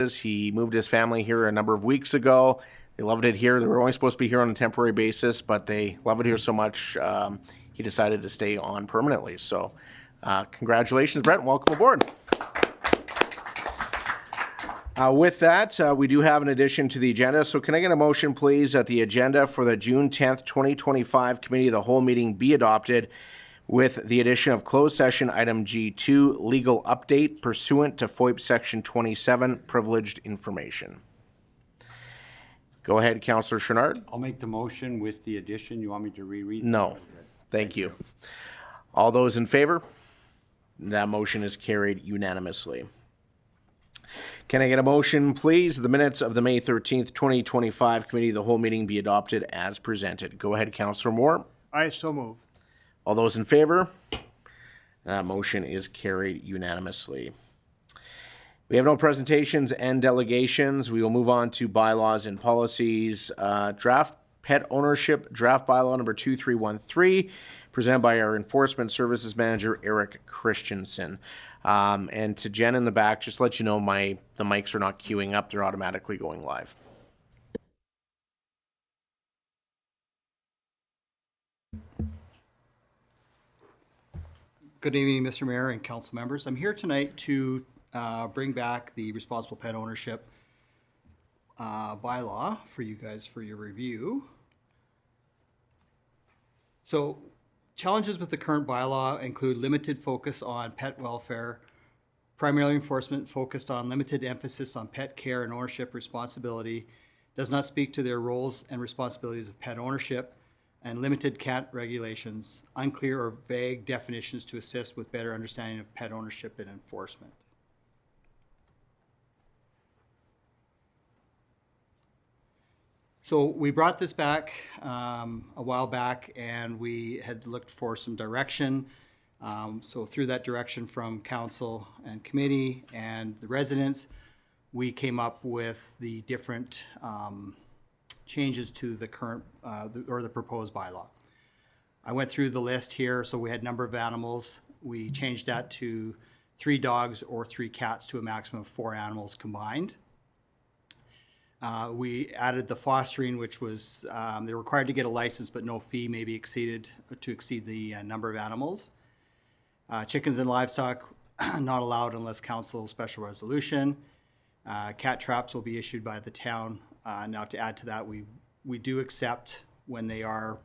He moved his family here a number of weeks ago. They loved it here. They were only supposed to be here on a temporary basis, but they love it here so much, he decided to stay on permanently. So congratulations, Brent. Welcome aboard. With that, we do have an addition to the agenda. So can I get a motion, please, that the agenda for the June 10th, 2025 Committee of the Whole meeting be adopted with the addition of closed session item G2, legal update pursuant to FOIP section 27, privileged information. Go ahead, Councillor Chouinard. I'll make the motion with the addition. You want me to reread? No. Thank you. All those in favor? That motion is carried unanimously. Can I get a motion, please? The minutes of the May 13th, 2025 Committee of the Whole meeting be adopted as presented. Go ahead, Councillor Moore. I so move. All those in favor? That motion is carried unanimously. We have no presentations and delegations. We will move on to bylaws and policies. Draft pet ownership, draft bylaw number 2313, presented by our Enforcement Services Manager, Eric Christensen. And to Jen in the back, just let you know the mics are not queuing up. They're automatically going live. Good evening, Mr. Mayor and council members. I'm here tonight to bring back the responsible pet ownership bylaw for you guys for your review. So challenges with the current bylaw include limited focus on pet welfare, primarily enforcement focused on limited emphasis on pet care and ownership responsibility, does not speak to their roles and responsibilities of pet ownership, and limited cat regulations, unclear or vague definitions to assist with better understanding of pet ownership and enforcement. So we brought this back a while back, and we had looked for some direction. So through that direction from council and committee and the residents, we came up with the different changes to the current or the proposed bylaw. I went through the list here. So we had number of animals. We changed that to 3 dogs or 3 cats to a maximum of 4 animals combined. We added the fostering, which was they're required to get a license, but no fee may be exceeded to exceed the number of animals. Chickens and livestock not allowed unless council special resolution. Cat traps will be issued by the town. Now to add to that, we do accept when they are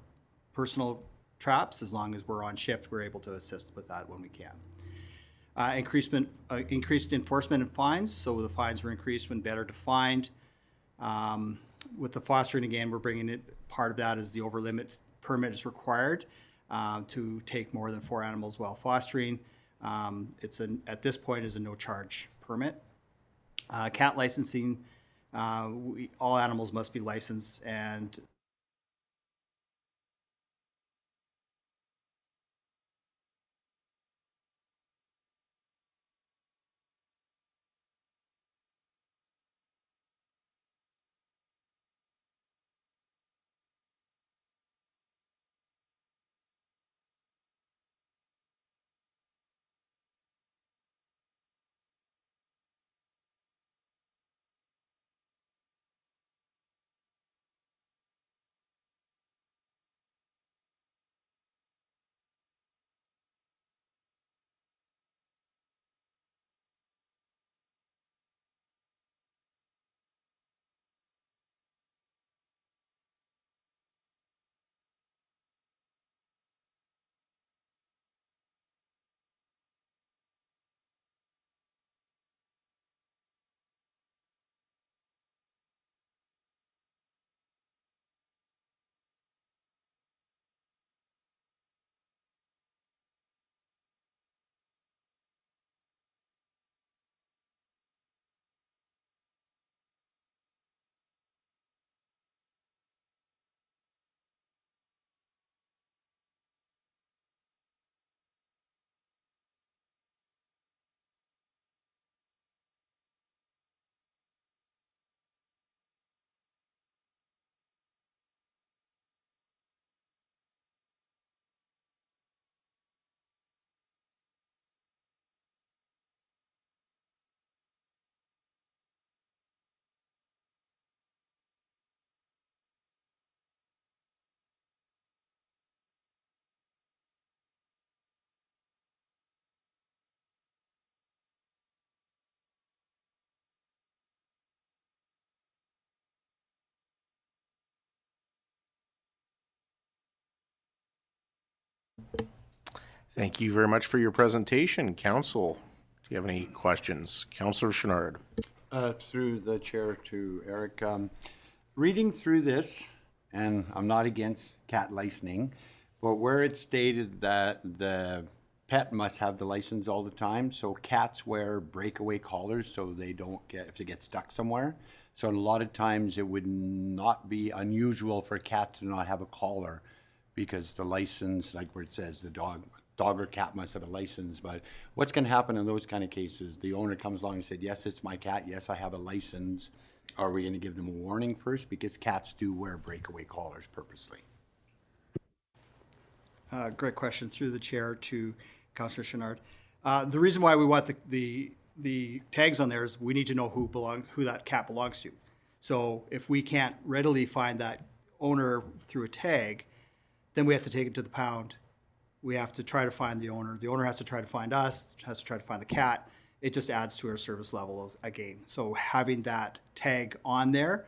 personal traps, as long as we're on shift, we're able to assist with that when we can. Increased enforcement and fines, so the fines were increased when better defined. With the fostering, again, we're bringing it, part of that is the over limit permit is required to take more than 4 animals while fostering. At this point is a no charge permit. Cat licensing, all animals must be licensed, and Thank you very much for your presentation. Council, do you have any questions? Councillor Chenard. Through the chair to Eric, reading through this, and I'm not against cat licensing, but where it stated that the pet must have the license all the time, so cats wear breakaway collars so they don't get, if they get stuck somewhere. So a lot of times it would not be unusual for a cat to not have a collar because the license, like where it says the dog or cat must have a license. But what's going to happen in those kind of cases? The owner comes along and said, yes, it's my cat. Yes, I have a license. Are we going to give them a warning first? Because cats do wear breakaway collars purposely. Great question through the chair to Councillor Chenard. The reason why we want the tags on there is we need to know who that cat belongs to. So if we can't readily find that owner through a tag, then we have to take it to the pound. We have to try to find the owner. The owner has to try to find us, has to try to find the cat. It just adds to our service level again. So having that tag on there,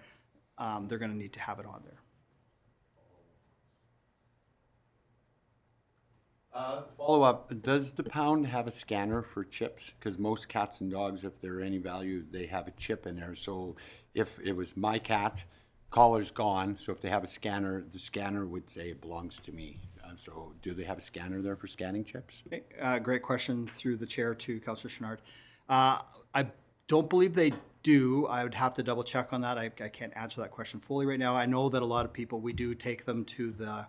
they're going to need to have it on there. Follow up, does the pound have a scanner for chips? Because most cats and dogs, if they're any value, they have a chip in there. So if it was my cat, collar's gone. So if they have a scanner, the scanner would say it belongs to me. So do they have a scanner there for scanning chips? Great question through the chair to Councillor Chenard. I don't believe they do. I would have to double check on that. I can't answer that question fully right now. I know that a lot of people, we do take them to the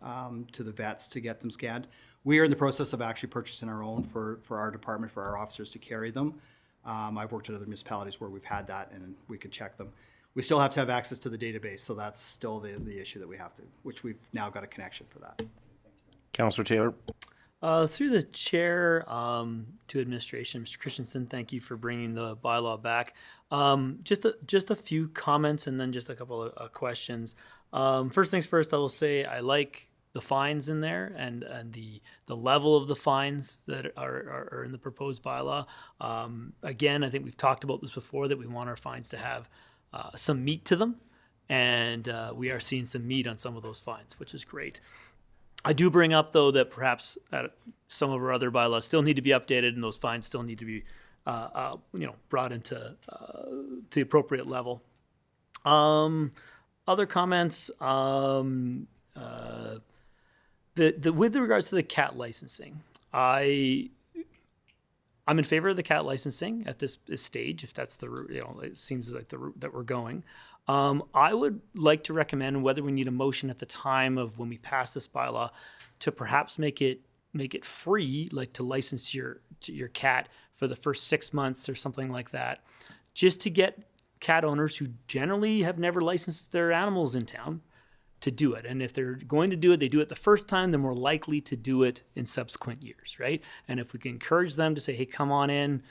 vets to get them scanned. We are in the process of actually purchasing our own for our department, for our officers to carry them. I've worked at other municipalities where we've had that and we could check them. We still have to have access to the database, so that's still the issue that we have to, which we've now got a connection for that. Councillor Taylor. Through the chair to administration, Mr. Christensen, thank you for bringing the bylaw back. Just a few comments and then just a couple of questions. First things first, I will say I like the fines in there and the level of the fines that are in the proposed bylaw. Again, I think we've talked about this before, that we want our fines to have some meat to them, and we are seeing some meat on some of those fines, which is great. I do bring up, though, that perhaps some of our other bylaws still need to be updated, and those fines still need to be, brought into the appropriate level. Other comments, with regards to the cat licensing, I'm in favor of the cat licensing at this stage, if that's the route, it seems like the route that we're going. I would like to recommend, whether we need a motion at the time of when we pass this bylaw, to perhaps make it free, like to license your cat for the first 6 months or something like that, just to get cat owners who generally have never licensed their animals in town to do it. And if they're going to do it, they do it the first time, they're more likely to do it in subsequent years, right? And if we can encourage them to say, hey, come on in,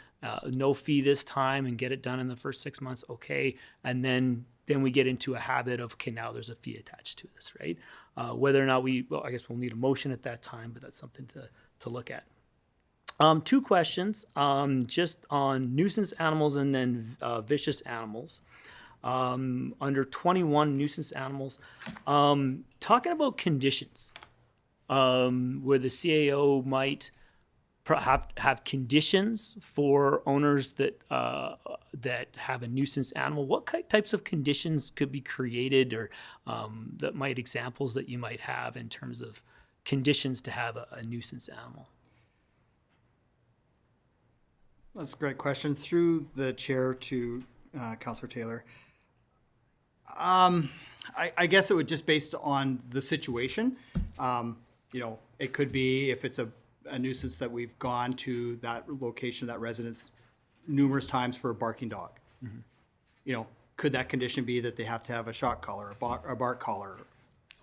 no fee this time, and get it done in the first 6 months, okay. And then we get into a habit of, okay, now there's a fee attached to this, right? Whether or not I guess we'll need a motion at that time, but that's something to look at. Two questions, just on nuisance animals and then vicious animals. Under 21 nuisance animals, talking about conditions, where the CAO might perhaps have conditions for owners that have a nuisance animal. What types of conditions could be created, or examples that you might have in terms of conditions to have a nuisance animal? That's a great question. Through the chair to Councillor Taylor. I guess it would just based on the situation. It could be if it's a nuisance that we've gone to that location, that residence numerous times for a barking dog. Mm-hmm. Could that condition be that they have to have a shock collar, a bark collar,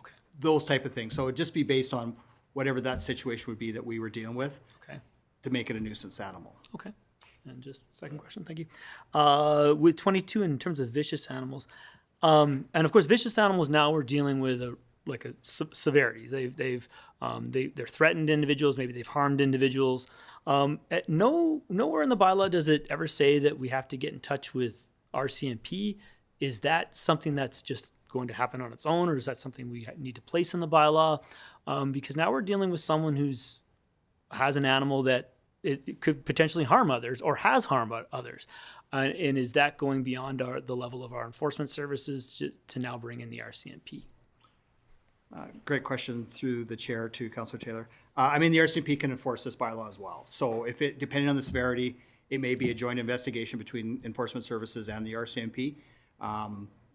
okay, those type of things. So it'd just be based on whatever that situation would be that we were dealing with, okay, to make it a nuisance animal. Okay. And just second question, thank you. With 22, in terms of vicious animals, and of course, vicious animals, now we're dealing with a severity. They're threatened individuals. Maybe they've harmed individuals. Nowhere in the bylaw does it ever say that we have to get in touch with RCMP. Is that something that's just going to happen on its own, or is that something we need to place in the bylaw? Because now we're dealing with someone who's has an animal that it could potentially harm others or has harmed others. And is that going beyond the level of our enforcement services to now bring in the RCMP? Great question through the chair to Councillor Taylor. I mean, the RCMP can enforce this bylaw as well. So if it, depending on the severity, it may be a joint investigation between enforcement services and the RCMP.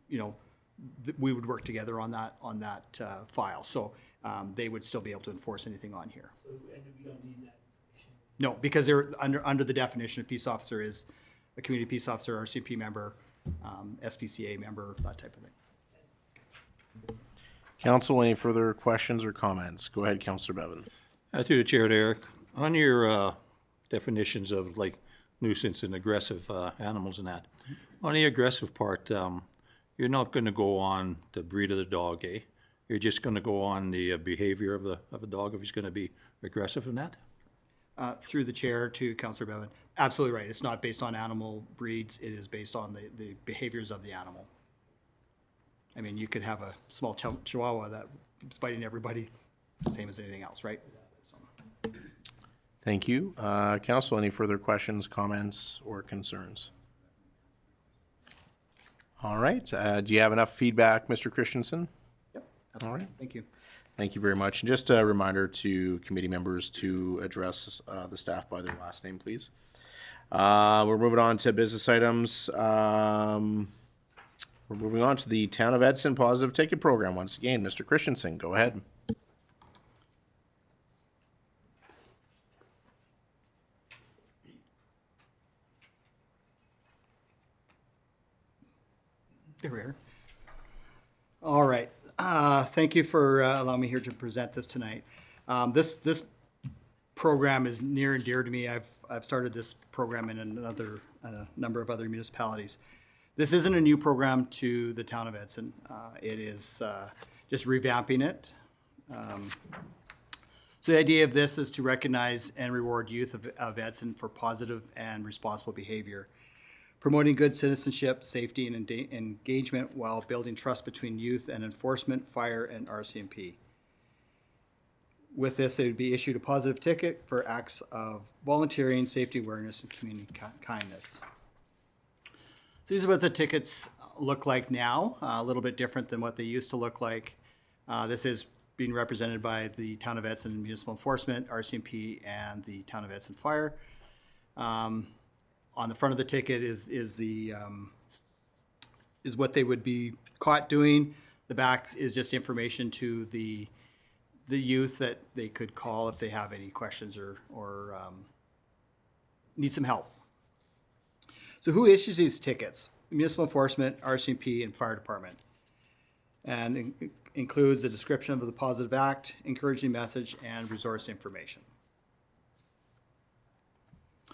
You know, we would work together on that file. So they would still be able to enforce anything on here. So, and we don't need that. No, because they're under the definition of peace officer is a community peace officer, RCMP member, SPCA member, that type of thing. Council, any further questions or comments? Go ahead, Councillor Bevan. Through the chair, Eric, on your definitions of like nuisance and aggressive animals and that, on the aggressive part, you're not going to go on the breed of the dog, eh? You're just going to go on the behavior of a dog if he's going to be aggressive in that? Through the chair to Councillor Bevan. Absolutely right. It's not based on animal breeds. It is based on the behaviors of the animal. I mean, you could have a small chihuahua that's biting everybody, same as anything else, right? So. Thank you. Council, any further questions, comments, or concerns? All right. Do you have enough feedback, Mr. Christensen? Yep. All right. Thank you. Thank you very much. And just a reminder to committee members to address the staff by their last name, please. We're moving on to business items. We're moving on to the Town of Edson Positive Ticket Program. Once again, Mr. Christensen, go ahead. There we are. All right. Thank you for allowing me here to present this tonight. This program is near and dear to me. I've started this program in a number of other municipalities. This isn't a new program to the Town of Edson. It is just revamping it. So the idea of this is to recognize and reward youth of Edson for positive and responsible behavior, promoting good citizenship, safety, and engagement while building trust between youth and enforcement, fire, and RCMP. With this, they would be issued a positive ticket for acts of volunteering, safety awareness, and community kindness. So these are what the tickets look like now, a little bit different than what they used to look like. This is being represented by the Town of Edson Municipal Enforcement, RCMP, and the Town of Edson Fire. On the front of the ticket is what they would be caught doing. The back is just information to the youth that they could call if they have any questions or need some help. So who issues these tickets? Municipal Enforcement, RCMP, and Fire Department. And it includes the description of the positive act, encouraging message, and resource information.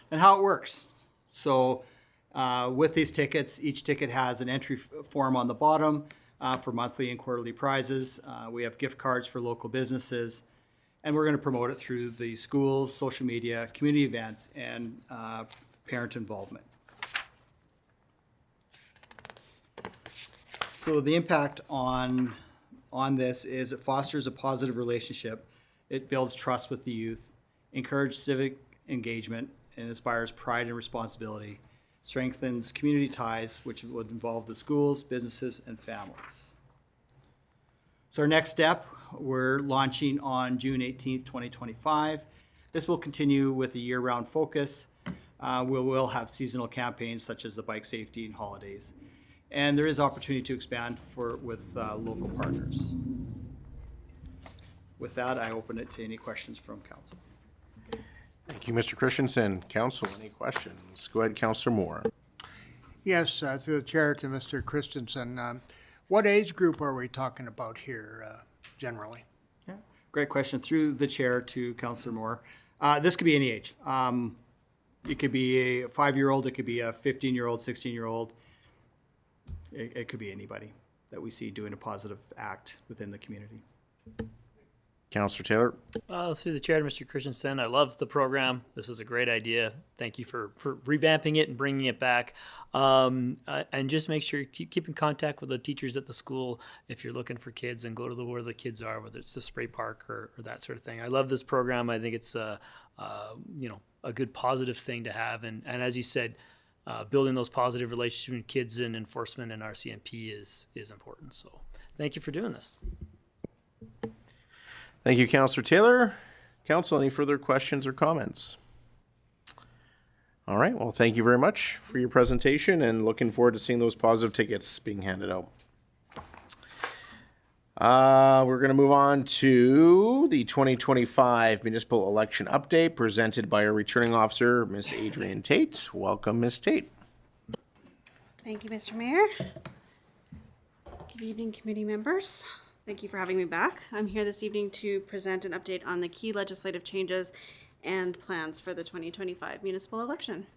And how it works. So with these tickets, each ticket has an entry form on the bottom for monthly and quarterly prizes. We have gift cards for local businesses, and we're going to promote it through the schools, social media, community events, and parent involvement. So the impact on this is it fosters a positive relationship. It builds trust with the youth, encourages civic engagement, and inspires pride and responsibility, strengthens community ties, which would involve the schools, businesses, and families. So our next step, we're launching on June 18th, 2025. This will continue with a year-round focus. We will have seasonal campaigns such as the bike safety and holidays. And there is opportunity to expand with local partners. With that, I open it to any questions from council. Thank you, Mr. Christensen. Council, any questions? Go ahead, Councillor Moore. Yes, through the chair to Mr. Christensen. What age group are we talking about here generally? Yeah, great question. Through the chair to Councillor Moore. This could be any age. It could be a 5-year-old, it could be a 15-year-old, 16-year-old. It could be anybody that we see doing a positive act within the community. Councillor Taylor? Through the chair to Mr. Christensen, I love the program. This was a great idea. Thank you for revamping it and bringing it back. And just make sure you keep in contact with the teachers at the school if you're looking for kids, and go to where the kids are, whether it's the spray park or that sort of thing. I love this program. I think it's a good positive thing to have. And as you said, building those positive relationships between kids and enforcement and RCMP is important. So thank you for doing this. Thank you, Councillor Taylor. Council, any further questions or comments? All right, well, thank you very much for your presentation, and looking forward to seeing those positive tickets being handed out. We're going to move on to the 2025 municipal election update presented by our returning officer, Ms. Adrienne Tate. Welcome, Ms. Tate. Thank you, Mr. Mayor. Good evening, committee members. Thank you for having me back. I'm here this evening to present an update on the key legislative changes and plans for the 2025 municipal election.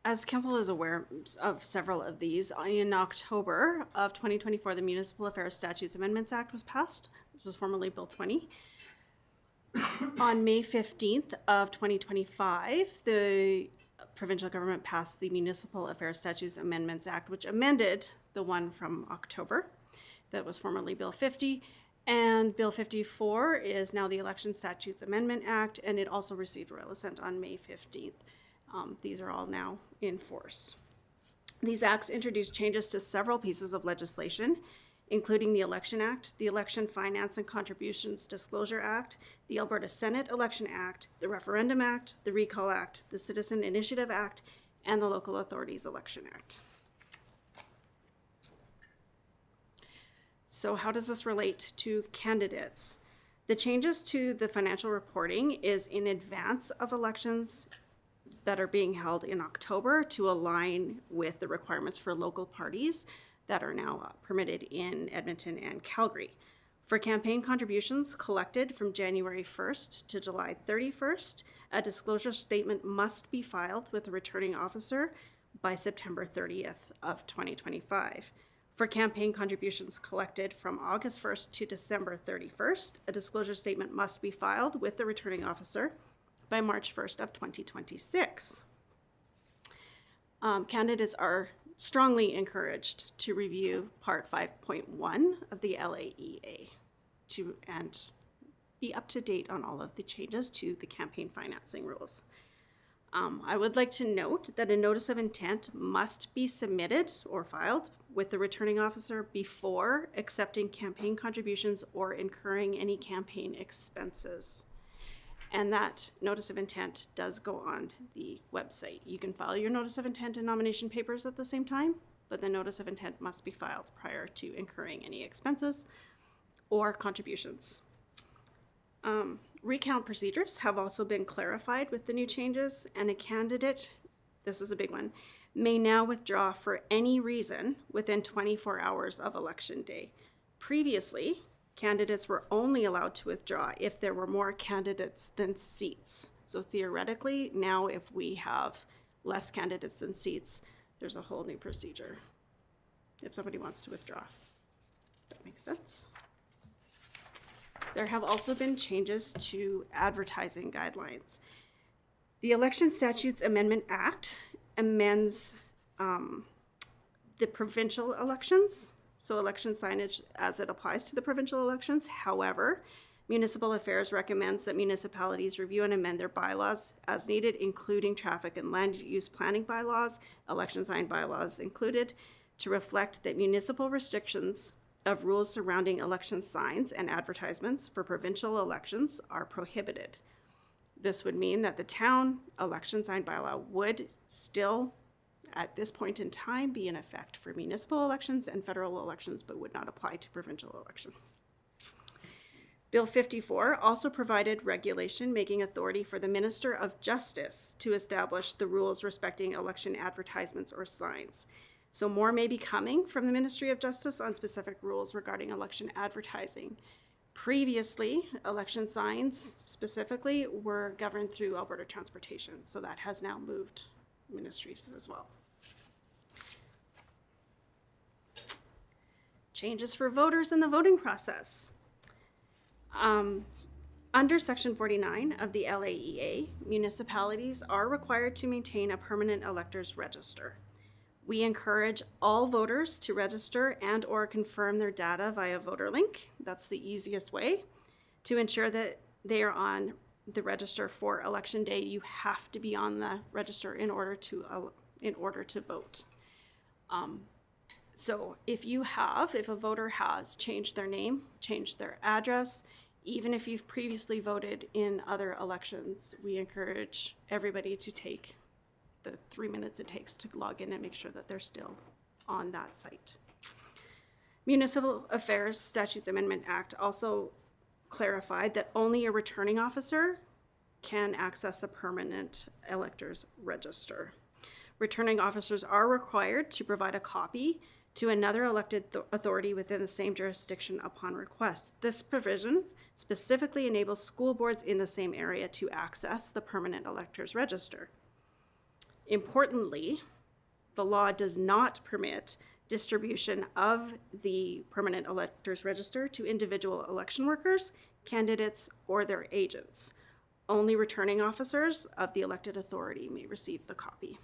As council is aware of several of these, in October of 2024, the Municipal Affairs Statutes Amendments Act was passed. This was formerly Bill 20. On May 15th of 2025, the provincial government passed the Municipal Affairs Statutes Amendments Act, which amended the one from October that was formerly Bill 50. And Bill 54 is now the Election Statutes Amendment Act, and it also received royal assent on May 15th. These are all now in force. These acts introduced changes to several pieces of legislation, including the Election Act, the Election Finance and Contributions Disclosure Act, the Alberta Senate Election Act, the Referendum Act, the Recall Act, the Citizen Initiative Act, and the Local Authorities Election Act. So how does this relate to candidates? The changes to the financial reporting is in advance of elections that are being held in October to align with the requirements for local parties that are now permitted in Edmonton and Calgary. For campaign contributions collected from January 1st to July 31st, a disclosure statement must be filed with the returning officer by September 30th of 2025. For campaign contributions collected from August 1st to December 31st, a disclosure statement must be filed with the returning officer by March 1st of 2026. Candidates are strongly encouraged to review Part 5.1 of the LAEA and be up to date on all of the changes to the campaign financing rules. I would like to note that a notice of intent must be submitted or filed with the returning officer before accepting campaign contributions or incurring any campaign expenses. And that notice of intent does go on the website. You can file your notice of intent and nomination papers at the same time, but the notice of intent must be filed prior to incurring any expenses or contributions. Recount procedures have also been clarified with the new changes, and a candidate, this is a big one, may now withdraw for any reason within 24 hours of election day. Previously, candidates were only allowed to withdraw if there were more candidates than seats. So theoretically, now if we have less candidates than seats, there's a whole new procedure if somebody wants to withdraw. That makes sense. There have also been changes to advertising guidelines. The Election Statutes Amendment Act amends the provincial elections, so election signage as it applies to the provincial elections. However, Municipal Affairs recommends that municipalities review and amend their bylaws as needed, including traffic and land use planning bylaws, election sign bylaws included, to reflect that municipal restrictions of rules surrounding election signs and advertisements for provincial elections are prohibited. This would mean that the town election sign bylaw would still, at this point in time, be in effect for municipal elections and federal elections, but would not apply to provincial elections. Bill 54 also provided regulation making authority for the Minister of Justice to establish the rules respecting election advertisements or signs. So more may be coming from the Ministry of Justice on specific rules regarding election advertising. Previously, election signs specifically were governed through Alberta Transport, so that has now moved ministries as well. Changes for voters in the voting process. Under Section 49 of the LAEA, municipalities are required to maintain a permanent electors register. We encourage all voters to register and/or confirm their data via voter link. That's the easiest way. To ensure that they are on the register for election day, you have to be on the register in order to vote. So if a voter has changed their name, changed their address, even if you've previously voted in other elections, we encourage everybody to take the 3 minutes it takes to log in and make sure that they're still on that site. Municipal Affairs Statutes Amendment Act also clarified that only a returning officer can access the permanent electors register. Returning officers are required to provide a copy to another elected authority within the same jurisdiction upon request. This provision specifically enables school boards in the same area to access the permanent electors register. Importantly, the law does not permit distribution of the permanent electors register to individual election workers, candidates, or their agents. Only returning officers of the elected authority may receive the copy.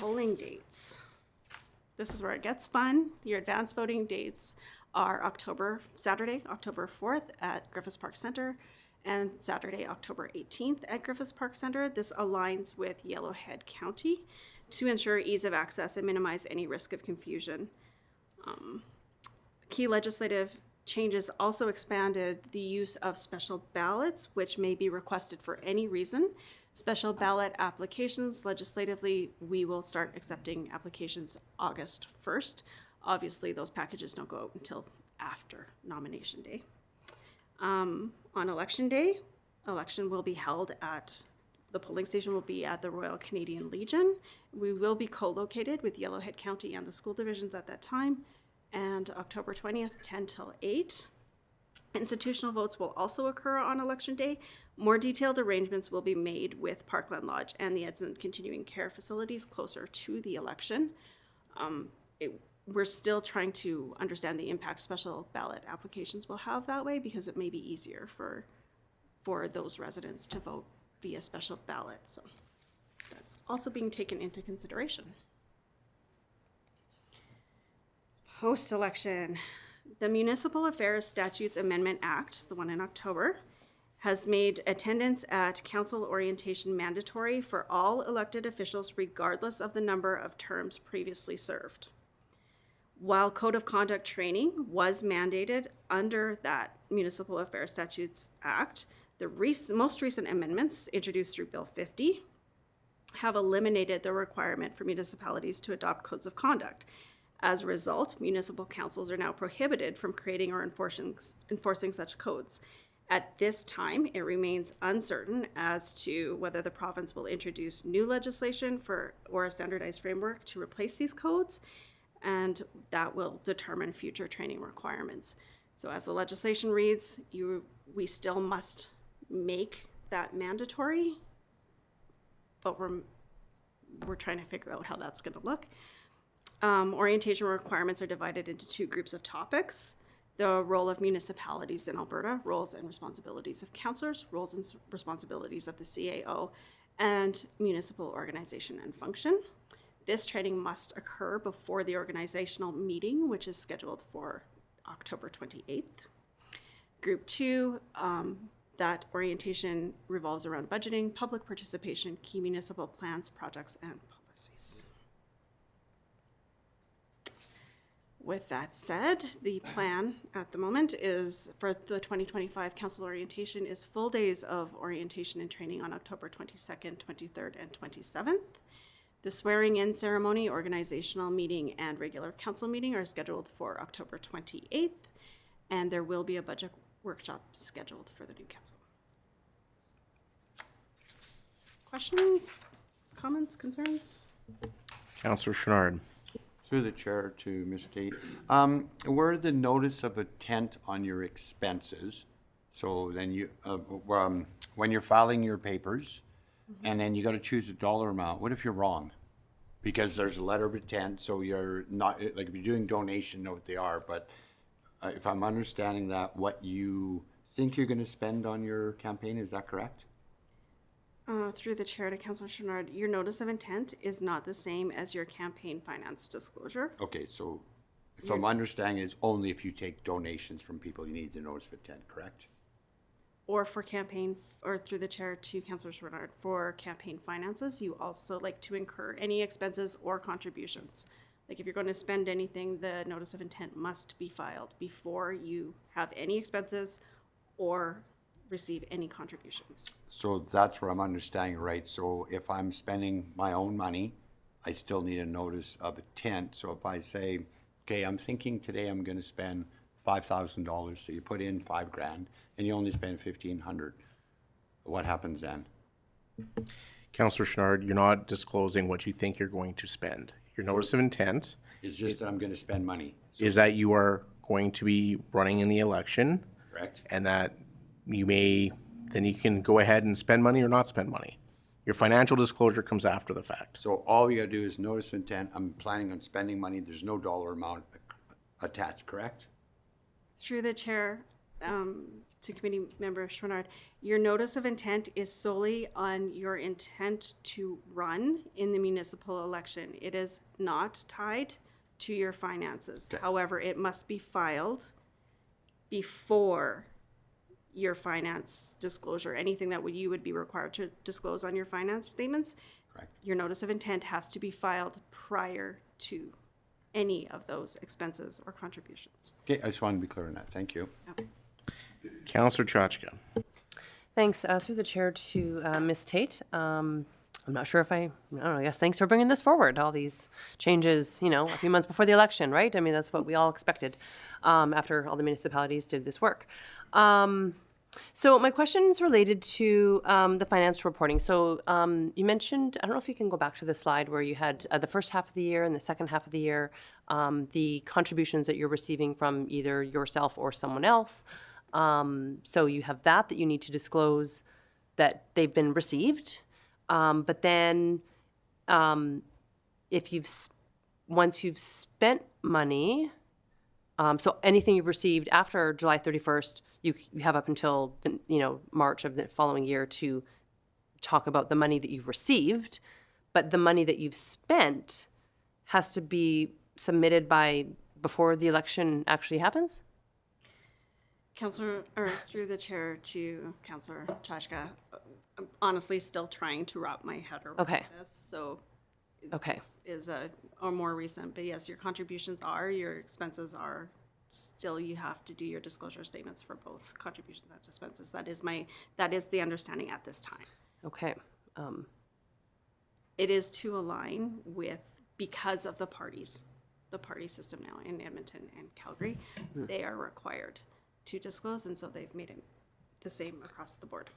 Polling dates. This is where it gets fun. Your advanced voting dates are Saturday, October 4th at Griffiths Park Center, and Saturday, October 18th at Griffiths Park Center. This aligns with Yellowhead County to ensure ease of access and minimize any risk of confusion. Key legislative changes also expanded the use of special ballots, which may be requested for any reason. Special ballot applications, legislatively, we will start accepting applications August 1st. Obviously, those packages don't go out until after nomination day. On election day, election will be held the polling station will be at the Royal Canadian Legion. We will be co-located with Yellowhead County and the school divisions at that time. And October 20th, 10 till 8. Institutional votes will also occur on election day. More detailed arrangements will be made with Parkland Lodge and the Edson Continuing Care facilities closer to the election. We're still trying to understand the impact special ballot applications will have that way, because it may be easier for those residents to vote via special ballot. So that's also being taken into consideration. Post-election, the Municipal Affairs Statutes Amendment Act, the one in October, has made attendance at council orientation mandatory for all elected officials regardless of the number of terms previously served. While Code of Conduct training was mandated under that Municipal Affairs Statutes Act, the most recent amendments introduced through Bill 50 have eliminated the requirement for municipalities to adopt codes of conduct. As a result, municipal councils are now prohibited from creating or enforcing such codes. At this time, it remains uncertain as to whether the province will introduce new legislation or a standardized framework to replace these codes, and that will determine future training requirements. So as the legislation reads, we still must make that mandatory, but we're trying to figure out how that's going to look. Orientation requirements are divided into two groups of topics: the role of municipalities in Alberta, roles and responsibilities of councillors, roles and responsibilities of the CAO, and municipal organization and function. This training must occur before the organizational meeting, which is scheduled for October 28th. Group 2, that orientation revolves around budgeting, public participation, key municipal plans, projects, and policies. With that said, the plan at the moment is for the 2025 council orientation is full days of orientation and training on October 22nd, 23rd, and 27th. The swearing-in ceremony, organizational meeting, and regular council meeting are scheduled for October 28th, and there will be a budget workshop scheduled for the new council. Questions, comments, concerns? Councillor Chouinard. Through the chair to Ms. Tate. Where the notice of intent on your expenses, so then you, when you're filing your papers, and then you gotta choose a dollar amount, what if you're wrong? Because there's a letter of intent, so you're not, like, if you're doing donation, know what they are, but if I'm understanding that, what you think you're gonna spend on your campaign, is that correct? Through the chair to Councillor Chouinard, your notice of intent is not the same as your campaign finance disclosure. Okay, so if I'm understanding, it's only if you take donations from people, you need the notice of intent, correct? Or for campaign, or through the chair to Councillor Chouinard, for campaign finances, you also like to incur any expenses or contributions. Like if you're going to spend anything, the notice of intent must be filed before you have any expenses or receive any contributions. So that's where I'm understanding, right? So if I'm spending my own money, I still need a notice of intent. So if I say, okay, I'm thinking today I'm gonna spend $5,000, so you put in $5,000 and you only spend 1,500, what happens then? Counselor Schnard, you're not disclosing what you think you're going to spend. Your notice of intent It's just that I'm gonna spend money, is that you are going to be running in the election correct? and that then you can go ahead and spend money or not spend money. Your financial disclosure comes after the fact. So all you gotta do is notice of intent, I'm planning on spending money, there's no dollar amount attached, correct? Through the chair to committee member Chouinard, your notice of intent is solely on your intent to run in the municipal election. It is not tied to your finances. Okay. However, it must be filed before your finance disclosure. Anything that you would be required to disclose on your finance statements, Correct. your notice of intent has to be filed prior to any of those expenses or contributions. Okay, I just wanted to be clear on that, thank you. Counselor Chachka. Thanks. Through the chair to Ms. Tate. I'm not sure if I don't know, I guess thanks for bringing this forward, all these changes, you know, a few months before the election, right? I mean, that's what we all expected after all the municipalities did this work. So my question is related to the financial reporting. So you mentioned, I don't know if you can go back to the slide where you had the first half of the year and the second half of the year, the contributions that you're receiving from either yourself or someone else. So you have that you need to disclose that they've been received. But then if once you've spent money, so anything you've received after July 31st, you have up until March of the following year to talk about the money that you've received, but the money that you've spent has to be submitted by before the election actually happens? Councillor, or through the chair to Councillor Chashka, I'm honestly still trying to wrap my head around Okay. this, so Okay. this is a more recent, but yes, your contributions are, your expenses are, still you have to do your disclosure statements for both contributions and expenses. That is the understanding at this time. Okay. It is to align with, because of the party system now in Edmonton and Calgary, they are required to disclose, and so they've made it the same across the board.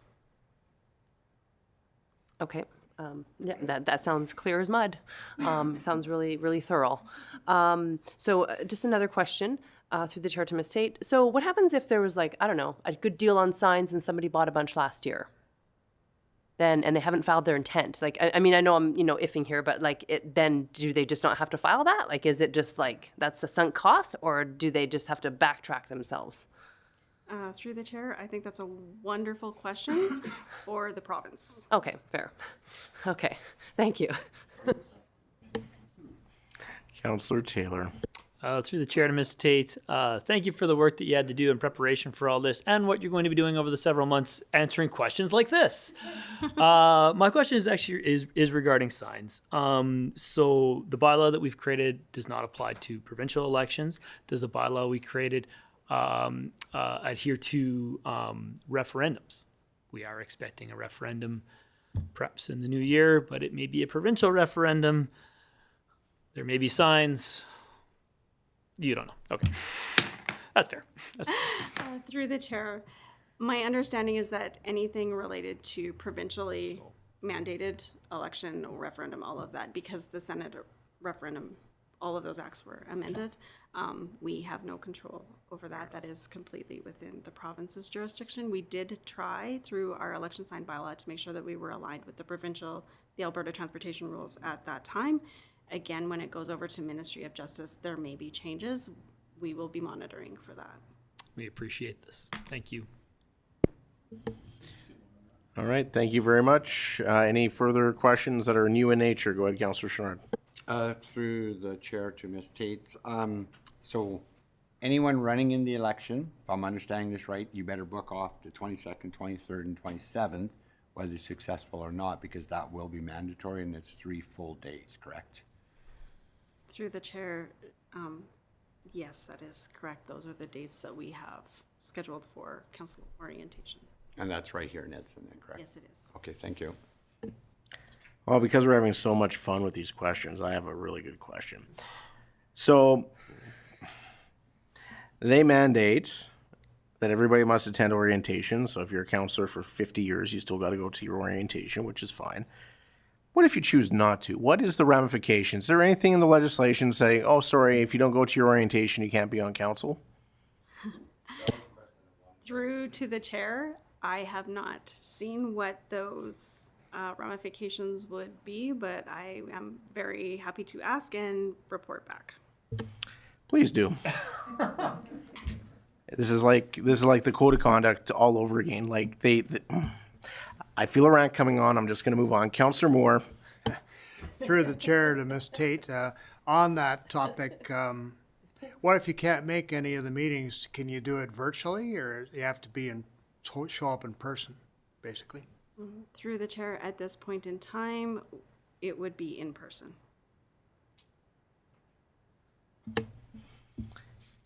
Okay. Yeah, that sounds clear as mud. Sounds really, really thorough. So just another question through the chair to Ms. Tate. So what happens if there was a good deal on signs and somebody bought a bunch last year? And they haven't filed their intent. I mean, I know I'm, iffing here, but then do they just not have to file that? Is it just that's a sunk cost, or do they just have to backtrack themselves? Through the chair, I think that's a wonderful question for the province. Okay, fair. Okay, thank you. Counselor Taylor. Through the chair to Ms. Tate, thank you for the work that you had to do in preparation for all this and what you're going to be doing over the several months answering questions like this. My question is actually is regarding signs. So the bylaw that we've created does not apply to provincial elections. Does the bylaw we created adhere to referendums? We are expecting a referendum perhaps in the new year, but it may be a provincial referendum. There may be signs. You don't know. Okay. That's fair. Through the chair, my understanding is that anything related to provincially mandated election or referendum, all of that, because the Senate referendum, all of those acts were amended, we have no control over that. That is completely within the province's jurisdiction. We did try through our election sign bylaw to make sure that we were aligned with the Alberta transportation rules at that time. Again, when it goes over to Ministry of Justice, there may be changes. We will be monitoring for that. We appreciate this. Thank you. All right, thank you very much. Any further questions that are new in nature? Go ahead, Councillor Chenard. Through the chair to Ms. Tate. So anyone running in the election, if I'm understanding this right, you better book off the 22nd, 23rd, and 27th, whether successful or not, because that will be mandatory and it's 3 full days, correct? Through the chair, yes, that is correct. Those are the dates that we have scheduled for council orientation. And that's right here in Edson, then, correct? Yes, it is. Okay, thank you. Well, because we're having so much fun with these questions, I have a really good question. So they mandate that everybody must attend orientation. So if you're a counselor for 50 years, you still got to go to your orientation, which is fine. What if you choose not to? What is the ramifications? Is there anything in the legislation saying, oh, sorry, if you don't go to your orientation, you can't be on council? Through to the chair, I have not seen what those ramifications would be, but I am very happy to ask and report back. Please do. This is like the code of conduct all over again. Like I feel a rant coming on. I'm just going to move on. Councillor Moore. Through the chair to Ms. Tate, on that topic, what if you can't make any of the meetings? Can you do it virtually, or you have to be show up in person, basically? Through the chair, at this point in time, it would be in person.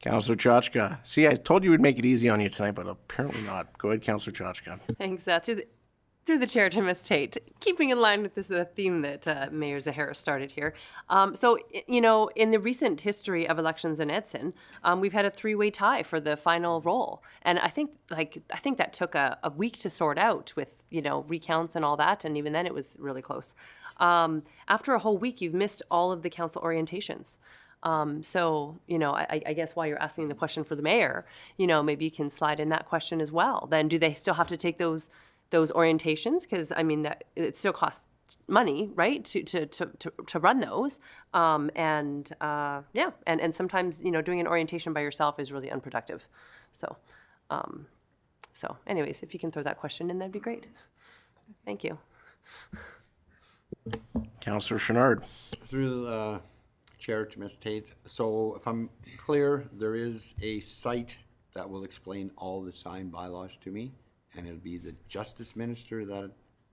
Councillor Chachka. See, I told you we'd make it easy on you tonight, but apparently not. Go ahead, Councillor Chachka. Thanks. Through the chair to Ms. Tate, keeping in line with this theme that Mayor Zahara started here. So, you know, in the recent history of elections in Edson, we've had a 3-way tie for the final roll, and I think that took a week to sort out with, you know, recounts and all that, and even then it was really close. After a whole week, you've missed all of the council orientations. So, you know, I guess while you're asking the question for the mayor, you know, maybe you can slide in that question as well. Then do they still have to take those orientations? Because I mean, that it still costs money, right, to run those. And sometimes, you know, doing an orientation by yourself is really unproductive. So anyways, if you can throw that question in, that'd be great. Thank you. Councillor Chenard. Through the chair to Ms. Tate. So if I'm clear, there is a site that will explain all the sign bylaws to me, and it'll be the Justice Minister that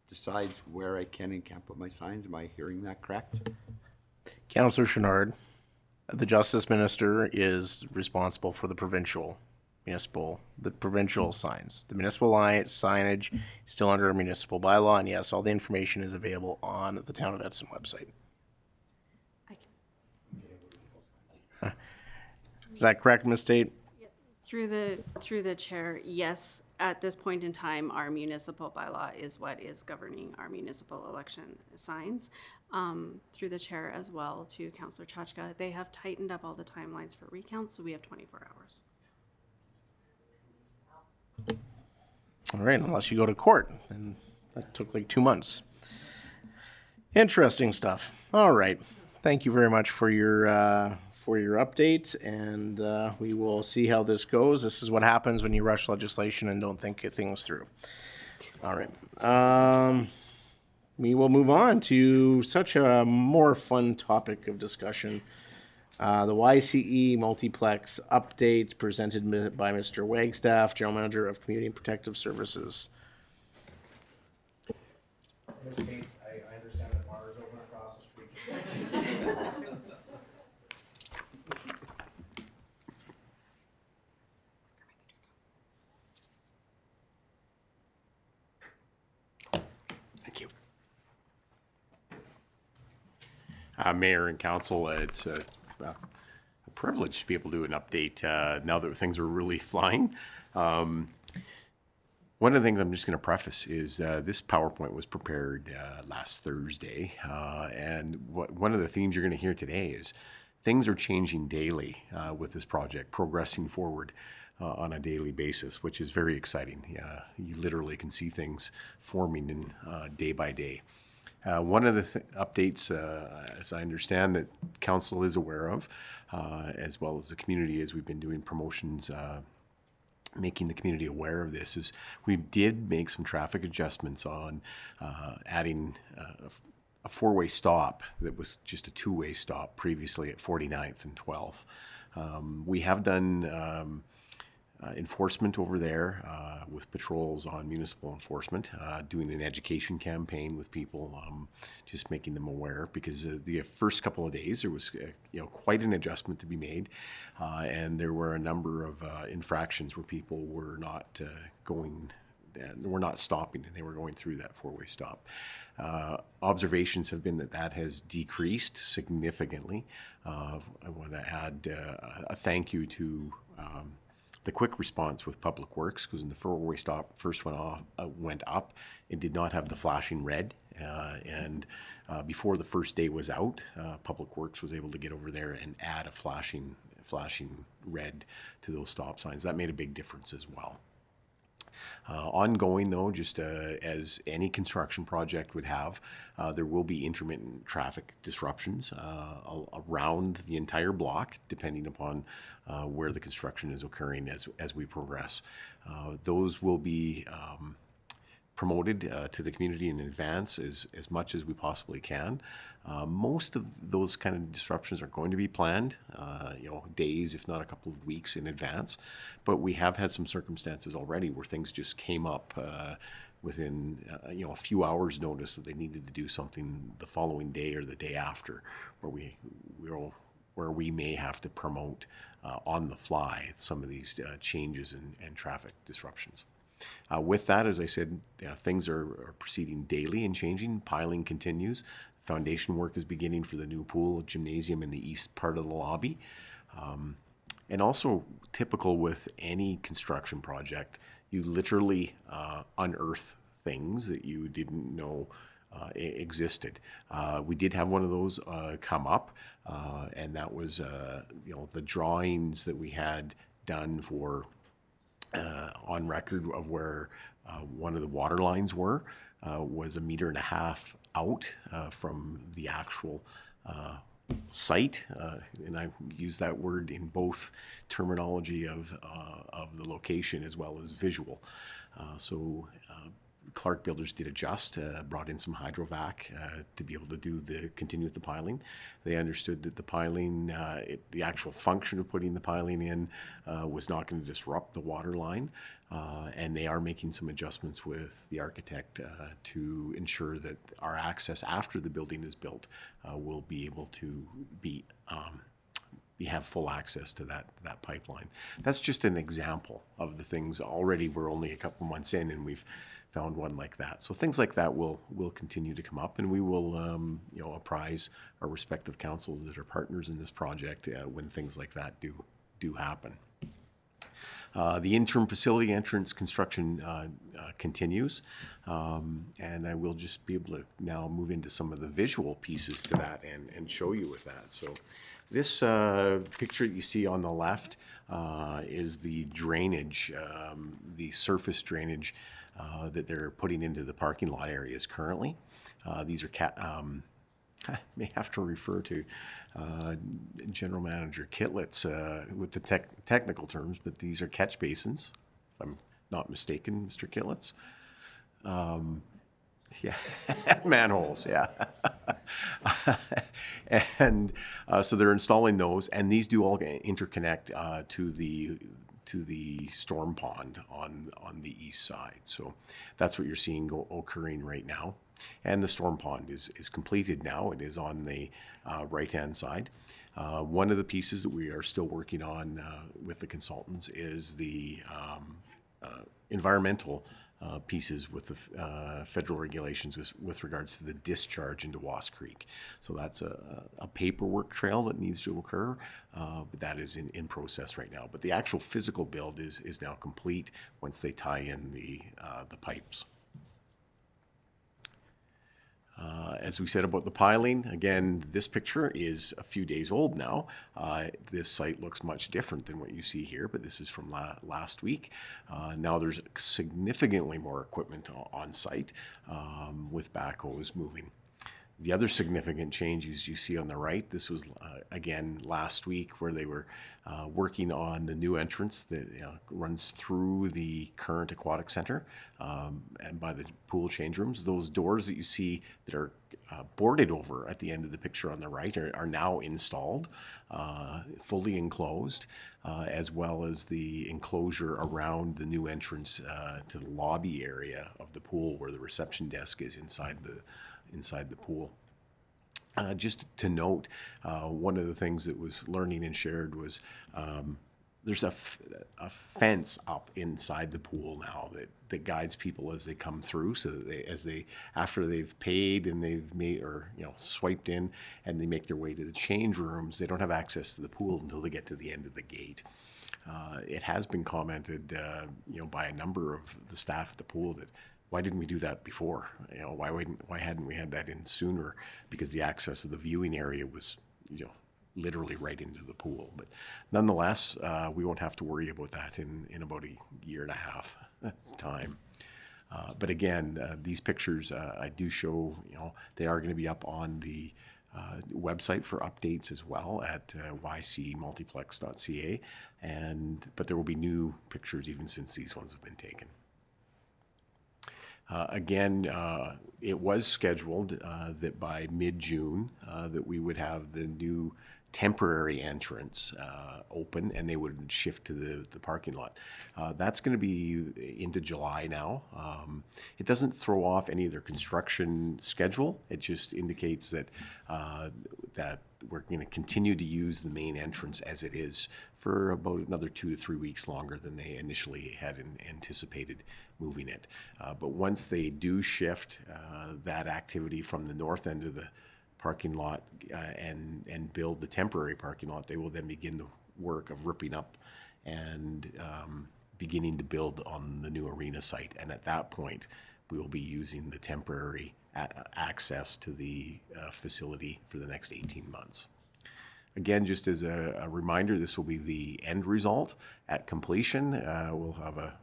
decides where I can and can't put my signs. Am I hearing that correct? Councillor Chenard, the Justice Minister is responsible for the provincial signs. The municipal signage is still under a municipal bylaw, and yes, all the information is available on the Town of Edson website. Is that correct, Ms. Tate? Through the chair, yes, at this point in time, our municipal bylaw is what is governing our municipal election signs. Through the chair as well to Councillor Chachka, they have tightened up all the timelines for recounts, so we have 24 hours. All right, unless you go to court, and that took like 2 months. Interesting stuff. All right, thank you very much for your update, and we will see how this goes. This is what happens when you rush legislation and don't think things through. All right. We will move on to such a more fun topic of discussion. The YCE multiplex update presented by Mr. Wagstaff, General Manager of Community and Protective Services. Ms. Kate, I understand that bar is open across the street. Thank you. Mayor and Council, it's a privilege to be able to do an update now that things are really flying. One of the things I'm just going to preface is this PowerPoint was prepared last Thursday, and one of the themes you're going to hear today is things are changing daily with this project, progressing forward on a daily basis, which is very exciting. You literally can see things forming in day by day. One of the updates, as I understand, that council is aware of, as well as the community, as we've been doing promotions, making the community aware of this, is we did make some traffic adjustments on adding a four-way stop that was just a two-way stop previously at 49th and 12th. We have done enforcement over there with patrols on municipal enforcement, doing an education campaign with people, just making them aware, because the first couple of days there was quite an adjustment to be made, and there were a number of infractions where people were not we're not stopping, and they were going through that four-way stop. Observations have been that has decreased significantly. I want to add a thank you to the quick response with Public Works, because when the four-way stop first went up, it did not have the flashing red. And before the first day was out, Public Works was able to get over there and add a flashing red to those stop signs. That made a big difference as well. Ongoing, though, just as any construction project would have, there will be intermittent traffic disruptions around the entire block, depending upon where the construction is occurring as we progress. Those will be promoted to the community in advance as much as we possibly can. Most of those kind of disruptions are going to be planned, days, if not a couple of weeks in advance. But we have had some circumstances already where things just came up within a few hours' notice that they needed to do something the following day or the day after, where we may have to promote on the fly some of these changes and traffic disruptions. With that, as I said, things are proceeding daily and changing. Piling continues. Foundation work is beginning for the new pool gymnasium in the east part of the lobby. And also typical with any construction project, you literally unearth things that you didn't know existed. We did have one of those come up, and that was the drawings that we had done for on record of where one of the water lines was 1.5 meters out from the actual site, and I use that word in both terminology of the location as well as visual. So Clark Builders did adjust, brought in some hydrovac to be able to continue with the piling. They understood that the piling, the actual function of putting the piling in was not going to disrupt the water line, and they are making some adjustments with the architect to ensure that our access after the building is built will be able to have full access to that pipeline. That's just an example of the things. Already we're only a couple months in and we've found one like that. So things like that will continue to come up, and we will apprise our respective councils that are partners in this project when things like that do happen. The interim facility entrance construction continues, and I will just be able to now move into some of the visual pieces to that and show you with that. So this picture that you see on the left is the drainage, the surface drainage that they're putting into the parking lot areas currently. These are I may have to refer to General Manager Kitlitz with the technical terms, but these are catch basins, if I'm not mistaken, Mr. Kitlitz. Yeah, manholes, yeah. And so they're installing those, and these do all interconnect to the storm pond on the east side. So that's what you're seeing occurring right now. And the storm pond is completed now. It is on the right-hand side. One of the pieces that we are still working on with the consultants is the environmental pieces with the federal regulations with regards to the discharge into Wasp Creek. So that's a paperwork trail that needs to occur, but that is in process right now. But the actual physical build is now complete once they tie in the pipes. As we said about the piling, again, this picture is a few days old now. This site looks much different than what you see here, but this is from last week. Now there's significantly more equipment on site with backhoes moving. The other significant changes you see on the right, this was again last week where they were working on the new entrance that runs through the current aquatic center and by the pool change rooms. Those doors that you see that are boarded over at the end of the picture on the right are now installed, fully enclosed, as well as the enclosure around the new entrance to the lobby area of the pool where the reception desk is inside the pool. Just to note, one of the things that was learning and shared was there's a fence up inside the pool now that guides people as they come through, so that after they've paid and they've made or swiped in and they make their way to the change rooms, they don't have access to the pool until they get to the end of the gate. It has been commented, by a number of the staff at the pool that why didn't we do that before? Why hadn't we had that in sooner? Because the access of the viewing area was, literally right into the pool. But nonetheless, we won't have to worry about that in about a year and a half. That's time. But again, these pictures I do show, they are going to be up on the website for updates as well at ycmultiplex.ca. But there will be new pictures even since these ones have been taken. Again, it was scheduled that by mid-June that we would have the new temporary entrance open and they would shift to the parking lot. That's going to be into July now. It doesn't throw off any of their construction schedule. It just indicates that that we're going to continue to use the main entrance as it is for about another 2 to 3 weeks longer than they initially had anticipated moving it. But once they do shift that activity from the north end of the parking lot and build the temporary parking lot, they will then begin the work of ripping up and beginning to build on the new arena site. And at that point, we will be using the temporary access to the facility for the next 18 months. Again, just as a reminder, this will be the end result. At completion, we'll have a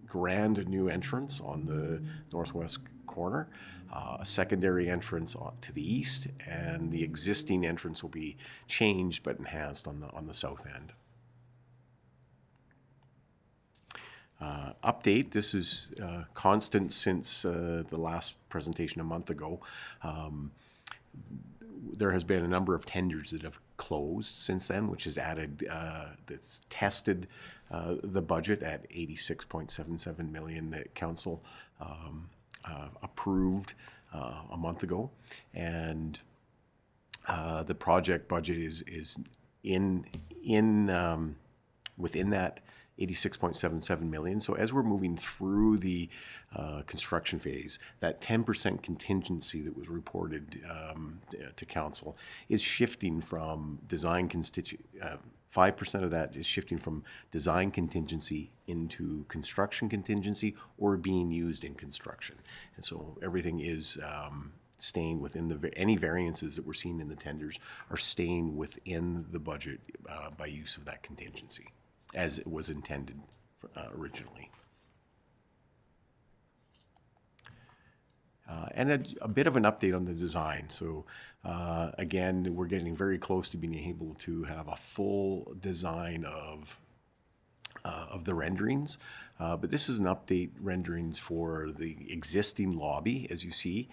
grand new entrance on the northwest corner, a secondary entrance to the east, and the existing entrance will be changed but enhanced on the south end. Update, this is constant since the last presentation a month ago. There has been a number of tenders that have closed since then, which has added, that's tested the budget at $86.77 million that council approved a month ago. And the project budget is within that $86.77 million. So as we're moving through the construction phase, that 10% contingency that was reported to council is shifting from 5% of that is shifting from design contingency into construction contingency or being used in construction. And so everything is staying within any variances that we're seeing in the tenders are staying within the budget by use of that contingency, as it was intended originally. And a bit of an update on the design. So again, we're getting very close to being able to have a full design of the renderings. But this is an update renderings for the existing lobby, as you see.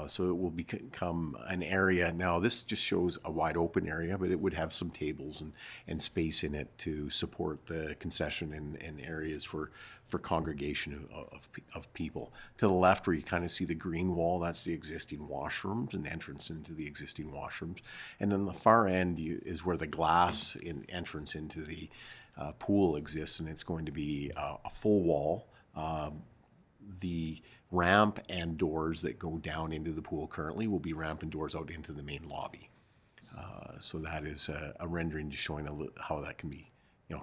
So it will become an area. Now, this just shows a wide open area, but it would have some tables and space in it to support the concession and areas for congregation of people. To the left, where you kind of see the green wall, that's the existing washrooms and entrance into the existing washrooms. And then the far end is where the glass entrance into the pool exists, and it's going to be a full wall. The ramp and doors that go down into the pool currently will be ramp and doors out into the main lobby. So that is a rendering just showing how that can be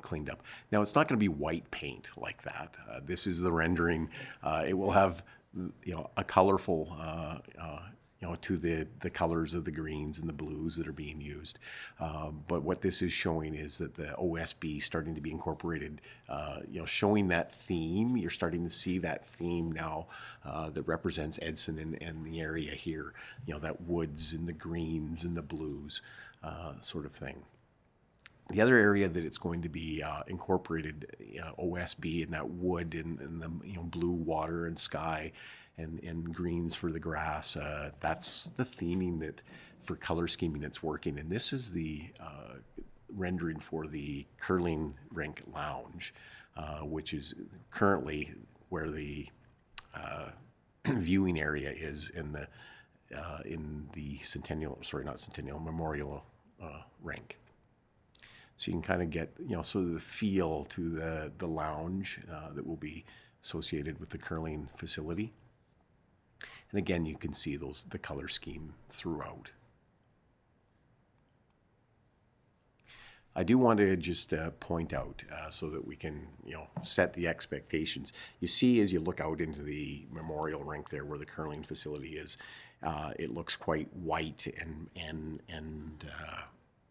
cleaned up. Now, it's not going to be white paint like that. This is the rendering. It will have a colorful to the colors of the greens and the blues that are being used. But what this is showing is that the OSB starting to be incorporated, showing that theme. You're starting to see that theme now that represents Edson and the area here, that woods and the greens and the blues sort of thing. The other area that it's going to be incorporated, OSB and that wood and the blue water and sky and greens for the grass, that's the theming that for color scheming it's working. And this is the rendering for the curling rink lounge, which is currently where the viewing area is in the Memorial rink. So you can kind of get, sort of the feel to the lounge that will be associated with the curling facility. And again, you can see the color scheme throughout. I do want to just point out so that we can, set the expectations. You see, as you look out into the memorial rink there where the curling facility is, it looks quite white and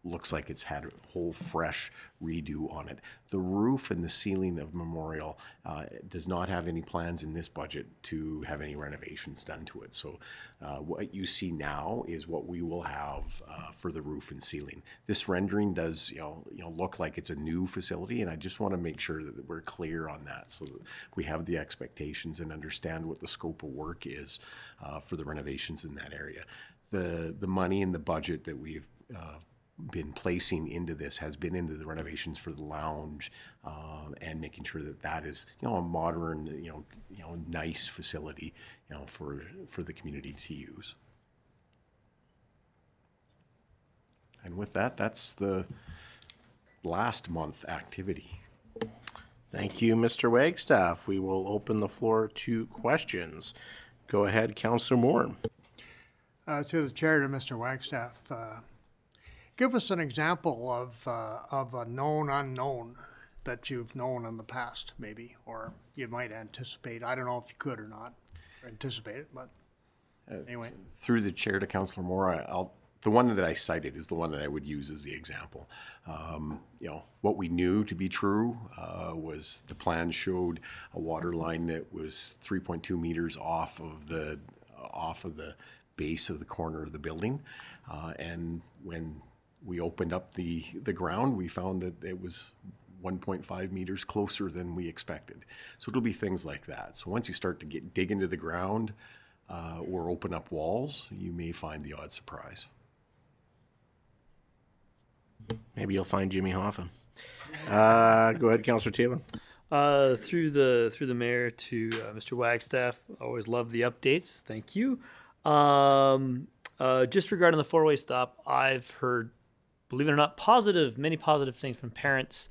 looks like it's had a whole fresh redo on it. The roof and the ceiling of Memorial does not have any plans in this budget to have any renovations done to it. So what you see now is what we will have for the roof and ceiling. This rendering does look like it's a new facility, and I just want to make sure that we're clear on that so that we have the expectations and understand what the scope of work is for the renovations in that area. The money in the budget that we've been placing into this has been into the renovations for the lounge and making sure that that is a modern nice facility for the community to use. And with that, that's the last month activity. Thank you, Mr. Wagstaff. We will open the floor to questions. Go ahead, Councillor Moore. To the chair, to Mr. Wagstaff, give us an example of a known unknown that you've known in the past, maybe, or you might anticipate. I don't know if you could or not anticipate it, but anyway. Through the chair to Councillor Moore, the one that I cited is the one that I would use as the example. What we knew to be true was the plan showed a water line that was 3.2 meters off of the base of the corner of the building, and when we opened up the ground, we found that it was 1.5 meters closer than we expected. So it'll be things like that. So once you start to dig into the ground or open up walls, you may find the odd surprise. Maybe you'll find Jimmy Hoffa. Go ahead, Councillor Taylor. Through the mayor to Mr. Wagstaff, always love the updates. Thank you. Just regarding the four-way stop, I've heard, believe it or not, many positive things from parents,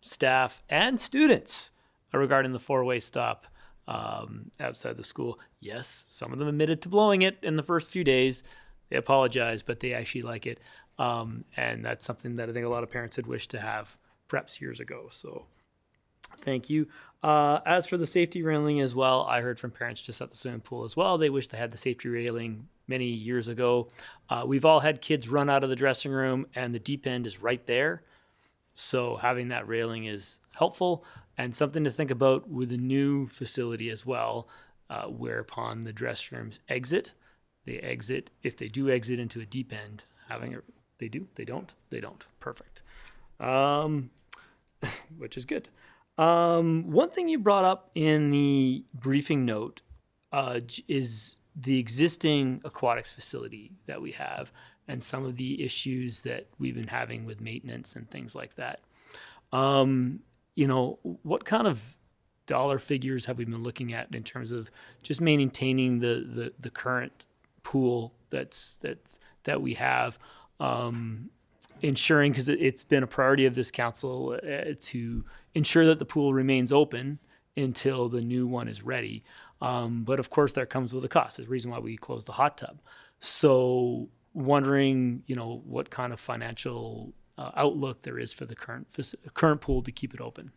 staff, and students regarding the four-way stop outside the school. Yes, some of them admitted to blowing it in the first few days. They apologize, but they actually like it. And that's something that I think a lot of parents had wished to have perhaps years ago. So thank you. As for the safety railing as well, I heard from parents just at the swimming pool as well. They wish they had the safety railing many years ago. We've all had kids run out of the dressing room and the deep end is right there. So having that railing is helpful and something to think about with the new facility as well, whereupon the dressing rooms exit. They exit, if they do exit into a deep end, they don't. Perfect. Which is good. One thing you brought up in the briefing note is the existing aquatics facility that we have and some of the issues that we've been having with maintenance and things like that. What kind of dollar figures have we been looking at in terms of just maintaining the current pool that we have? Ensuring, because it's been a priority of this council to ensure that the pool remains open until the new one is ready. But of course, that comes with a cost. There's a reason why we closed the hot tub. So wondering, what kind of financial outlook there is for the current pool to keep it open.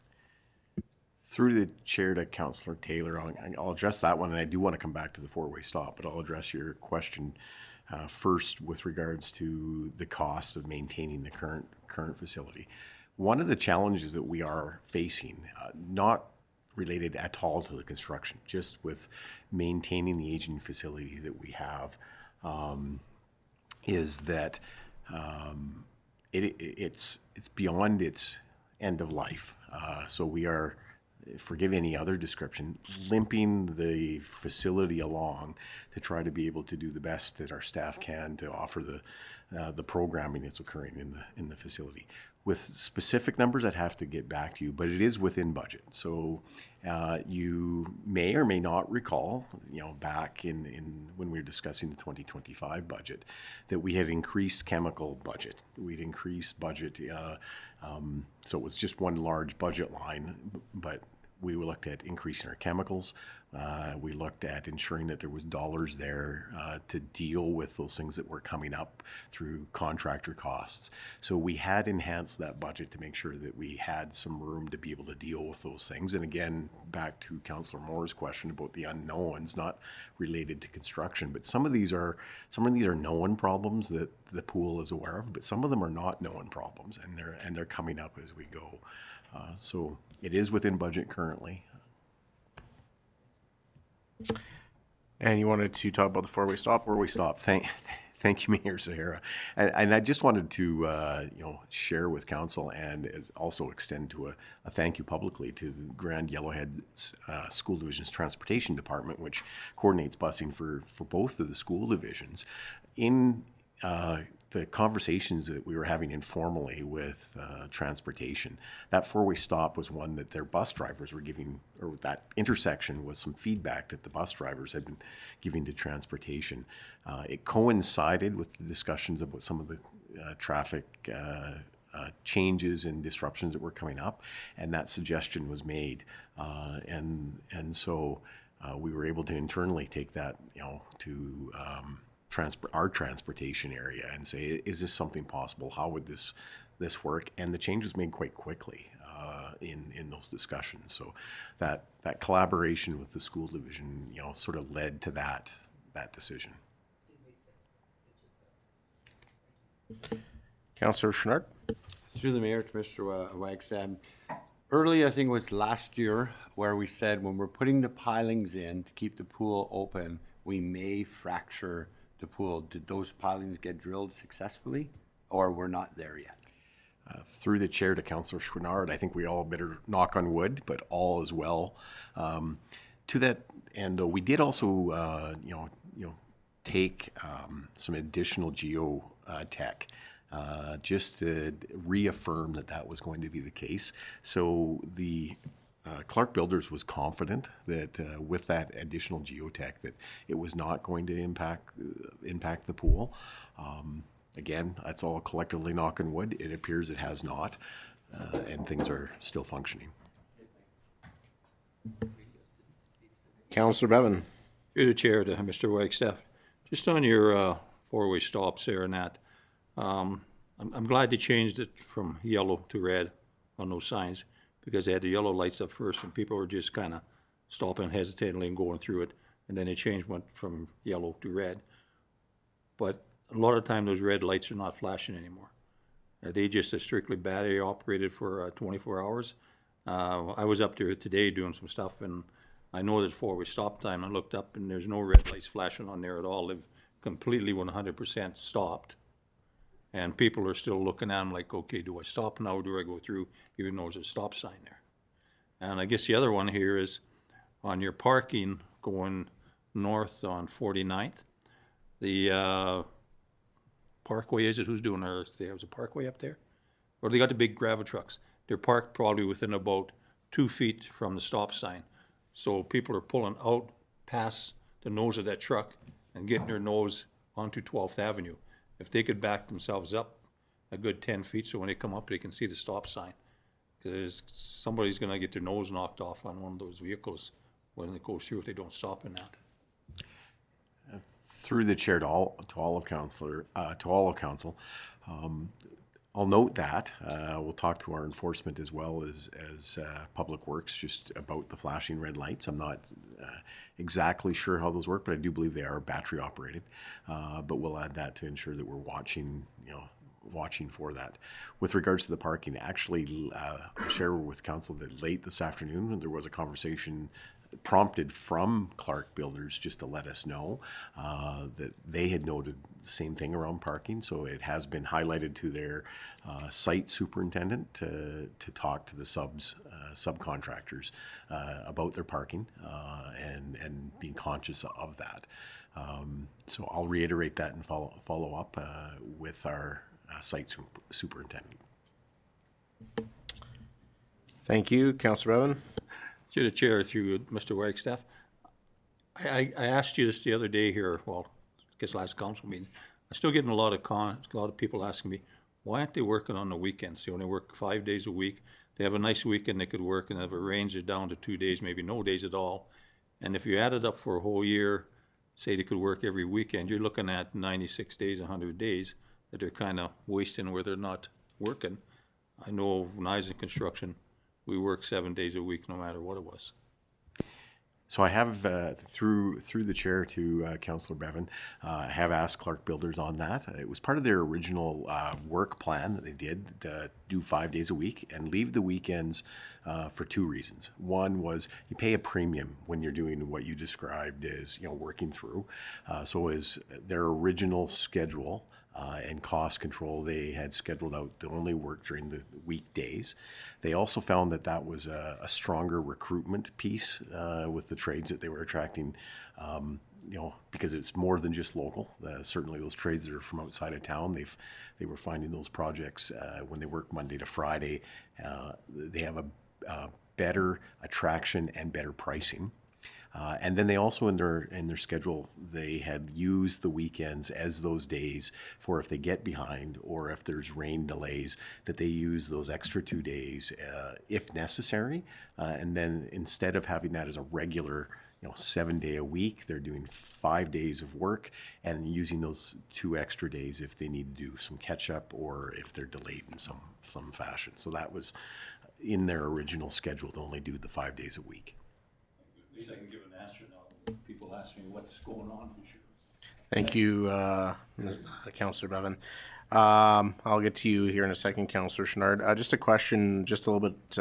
Through the chair to Councillor Taylor, I'll address that one, and I do want to come back to the four-way stop, but I'll address your question first with regards to the costs of maintaining the current facility. One of the challenges that we are facing, not related at all to the construction, just with maintaining the aging facility that we have, is that it's beyond its end of life. So we are, forgive any other description, limping the facility along to try to be able to do the best that our staff can to offer the programming that's occurring in the facility. With specific numbers, I'd have to get back to you, but it is within budget. So you may or may not recall, back in when we were discussing the 2025 budget, that we had increased chemical budget. We'd increased budget, so it was just one large budget line, but we looked at increasing our chemicals. We looked at ensuring that there was dollars there to deal with those things that were coming up through contractor costs. So we had enhanced that budget to make sure that we had some room to be able to deal with those things. And again, back to Councillor Moore's question about the unknowns, not related to construction, but some of these are known problems that the pool is aware of, but some of them are not known problems, and they're coming up as we go. So it is within budget currently. And you wanted to talk about the four-way stop? Four-way stop. Thank you, Mayor Sahara. And I just wanted to share with council and also extend to a thank you publicly to the Grand Yellowhead School Division's Transportation Department, which coordinates busing for both of the school divisions. In the conversations that we were having informally with transportation, that four-way stop was one that their bus drivers were giving, or that intersection was some feedback that the bus drivers had been giving to transportation. It coincided with the discussions about some of the traffic changes and disruptions that were coming up, and that suggestion was made. And so we were able to internally take that, to our transportation area and say, is this something possible? How would this work? And the change was made quite quickly in those discussions. So that collaboration with the school division, sort of led to that decision. Councillor Schnard? Through the mayor to Mr. Wagstaff. Early, I think it was last year, where we said when we're putting the pilings in to keep the pool open, we may fracture the pool. Did those pilings get drilled successfully, or we're not there yet? Through the chair to Councillor Chouinard, I think we all better knock on wood, but all is well. To that end, though, we did also, take some additional geotech just to reaffirm that was going to be the case. So the Clark Builders was confident that with that additional geotech that it was not going to impact the pool. Again, that's all collectively knock on wood. It appears it has not, and things are still functioning. Councillor Bevan? Through the chair to Mr. Wagstaff. Just on your four-way stops there and that, I'm glad they changed it from yellow to red on those signs, because they had the yellow lights up first and people were just kind of stopping hesitantly and going through it. And then they went from yellow to red. But a lot of the time those red lights are not flashing anymore. They just are strictly battery operated for 24 hours. I was up there today doing some stuff, and I know that four-way stop time, I looked up and there's no red lights flashing on there at all. They've completely 100% stopped. And people are still looking at them like, okay, do I stop now or do I go through, even though there's a stop sign there? And I guess the other one here is on your parking going north on 49th, the parkway, is it, who's doing there's a parkway up there? Or they got the big gravel trucks. They're parked probably within about 2 feet from the stop sign. So people are pulling out past the nose of that truck and getting their nose onto 12th Avenue. If they could back themselves up a good 10 feet so when they come up they can see the stop sign. Because somebody's going to get their nose knocked off on one of those vehicles when it goes through if they don't stop in that. Through the chair to all of council, I'll note that. We'll talk to our enforcement as well as Public Works just about the flashing red lights. I'm not exactly sure how those work, but I do believe they are battery operated. But we'll add that to ensure that we're watching for that. With regards to the parking, actually, I'll share with council that late this afternoon, there was a conversation prompted from Clark Builders just to let us know that they had noted the same thing around parking. So it has been highlighted to their site superintendent to talk to the subcontractors about their parking and being conscious of that. So I'll reiterate that and follow up with our site superintendent. Thank you, Councillor Bevan. Through the chair, through Mr. Wagstaff, I asked you this the other day here, well, I guess last council meeting. I'm still getting a lot of people asking me, why aren't they working on the weekends? They only work 5 days a week. They have a nice weekend they could work, and if it rains, they're down to 2 days, maybe no days at all. And if you add it up for a whole year, say they could work every weekend, you're looking at 96 days, 100 days that they're kind of wasting where they're not working. I know when I was in construction, we worked 7 days a week, no matter what it was. So I have, through the chair to Councillor Bevan, I have asked Clark Builders on that. It was part of their original work plan that they did to do 5 days a week and leave the weekends for two reasons. One was you pay a premium when you're doing what you described as, working through. So as their original schedule and cost control, they had scheduled out the only work during the weekdays. They also found that was a stronger recruitment piece with the trades that they were attracting, because it's more than just local. Certainly those trades that are from outside of town, they were finding those projects when they work Monday to Friday, they have a better attraction and better pricing. And then they also in their schedule, they had used the weekends as those days for if they get behind or if there's rain delays, that they use those extra 2 days if necessary. And then instead of having that as a regular 7 day a week, they're doing 5 days of work and using those 2 extra days if they need to do some catch up or if they're delayed in some fashion. So that was in their original schedule to only do the 5 days a week. At least I can give an answer now. People ask me what's going on for sure. Thank you, Councillor Bevan. I'll get to you here in a second, Councillor Chenard. Just a question, just a little bit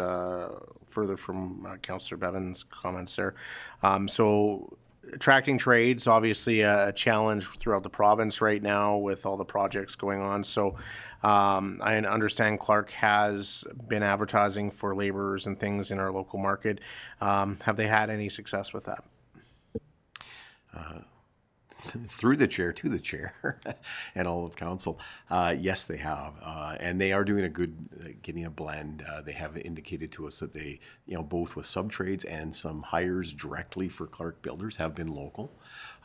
further from Councillor Bevan's comments there. So attracting trades, obviously a challenge throughout the province right now with all the projects going on. So I understand Clark has been advertising for laborers and things in our local market. Have they had any success with that? Through the chair to the chair and all of council, yes, they have, and they are doing a good, getting a blend. They have indicated to us that they, both with sub trades and some hires directly for Clark Builders have been local.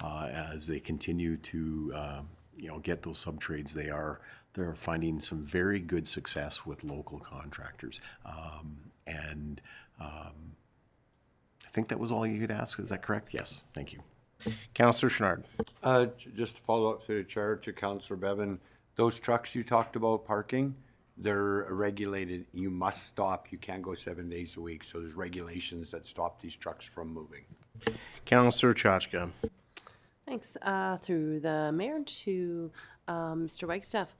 As they continue to, get those sub trades, they're finding some very good success with local contractors, and I think that was all you could ask. Is that correct? Yes. Thank you. Councillor Chenard. Just to follow up through the chair to Councillor Bevan, those trucks you talked about parking, they're regulated. You must stop. You can't go 7 days a week. So there's regulations that stop these trucks from moving. Councillor Chachka. Thanks. Through the mayor to Mr. Wagstaff.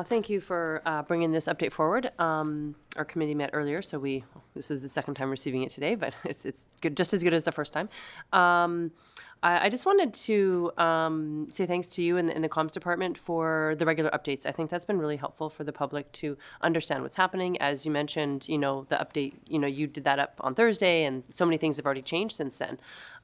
Thank you for bringing this update forward. Our committee met earlier, so this is the second time receiving it today, but it's good, just as good as the first time. I just wanted to say thanks to you and the comms department for the regular updates. I think that's been really helpful for the public to understand what's happening. As you mentioned, the update, you did that up on Thursday, and so many things have already changed since then.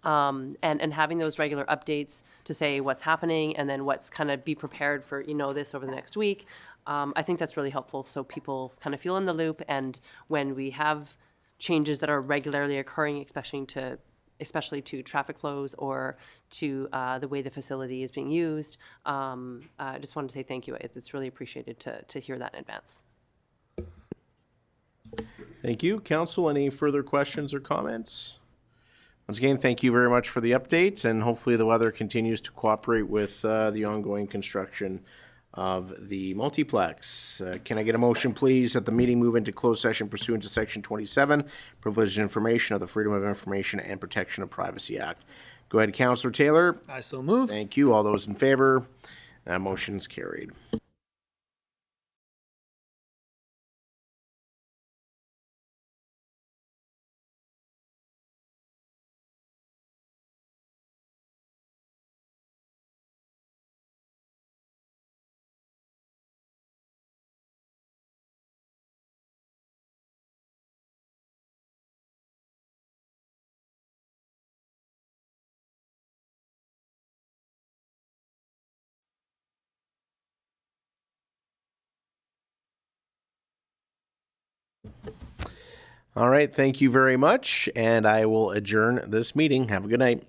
And having those regular updates to say what's happening and then what's kind of be prepared for, this over the next week. I think that's really helpful so people kind of feel in the loop. And when we have changes that are regularly occurring, especially to traffic flows or to the way the facility is being used, I just wanted to say thank you. It's really appreciated to hear that in advance. Thank you. Council, any further questions or comments? Once again, thank you very much for the updates, and hopefully the weather continues to cooperate with the ongoing construction. of the multiplex. Can I get a motion, please, that the meeting move into closed session pursuant to Section 27, Privileged Information of the Freedom of Information and Protection of Privacy Act? Go ahead, Councillor Taylor. I so move. Thank you. All those in favor? That motion's carried. All right, thank you very much, and I will adjourn this meeting. Have a good night.